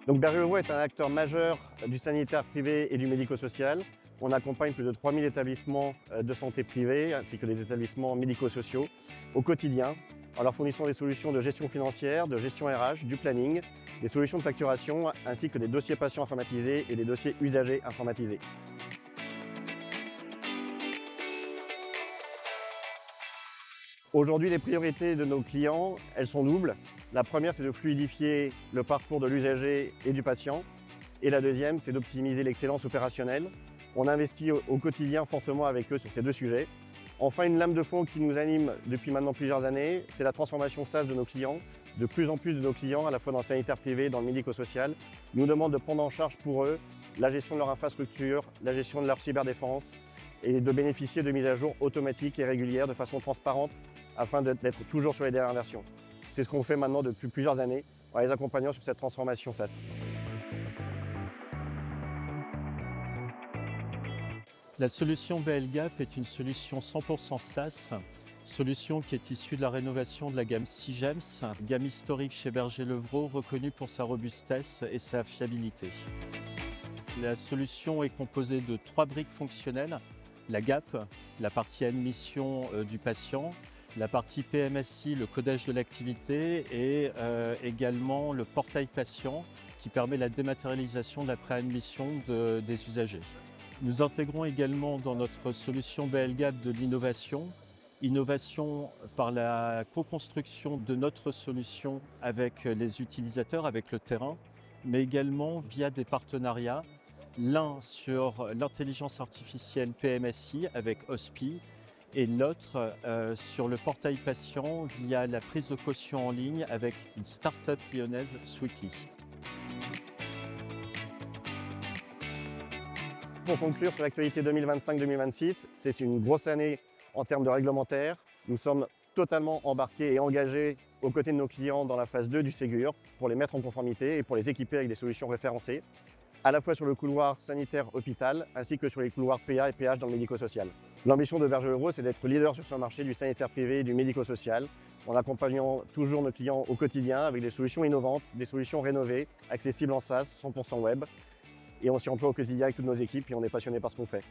Donc Berger est un acteur majeur du sanitaire privé et du médico-social. On accompagne plus de 3000 établissements de santé privés ainsi que des établissements médico-sociaux au quotidien en leur fournissant des solutions de gestion financière, de gestion RH, du planning, des solutions de facturation ainsi que des dossiers patients informatisés et des dossiers usagers informatisés. Aujourd'hui, les priorités de nos clients, elles sont doubles. La première, c'est de fluidifier le parcours de l'usager et du patient. Et la deuxième, c'est d'optimiser l'excellence opérationnelle. On investit au quotidien fortement avec eux sur ces deux sujets. Enfin, une lame de fond qui nous anime depuis maintenant plusieurs années, c'est la transformation SaaS de nos clients. De plus en plus de nos clients, à la fois dans le sanitaire privé et dans le médico-social, nous demandent de prendre en charge pour eux la gestion de leur infrastructure, la gestion de leur cyberdéfense et de bénéficier de mises à jour automatiques et régulières de façon transparente afin d'être toujours sur les dernières versions. C'est ce qu'on fait maintenant depuis plusieurs années en les accompagnant sur cette transformation SaaS. La solution BLGAP est une solution 100% SaaS, solution qui est issue de la rénovation de la gamme SIGEMS, gamme historique chez Berger-Levrault, reconnue pour sa robustesse et sa fiabilité. La solution est composée de 3 briques fonctionnelles: la GAP, la partie admission du patient, la partie PMSI, le codage de l'activité et également le portail patient qui permet la dématérialisation de la préadmission des usagers. Nous intégrons également dans notre solution BLGAP de l'innovation. Innovation par la co-construction de notre solution avec les utilisateurs, avec le terrain, mais également via des partenariats. L'un sur l'intelligence artificielle PMSI avec OSPI et l'autre sur le portail patient via la prise de caution en ligne avec une start-up lyonnaise, Sweetly. Pour conclure sur l'actualité 2025-2026, c'est une grosse année en termes de réglementaire. Nous sommes totalement embarqués et engagés aux côtés de nos clients dans la phase 2 du Ségur pour les mettre en conformité et pour les équiper avec des solutions référencées, à la fois sur le couloir sanitaire hôpital ainsi que sur les couloirs PA et PH dans le médico-social. L'ambition de Berger-Levrault, c'est d'être leader sur ce marché du sanitaire privé et du médico-social en accompagnant toujours nos clients au quotidien avec des solutions innovantes, des solutions rénovées, accessibles en SaaS, 100% web. Et on s'y emploie au quotidien avec toutes nos équipes et on est passionné par ce qu'on fait.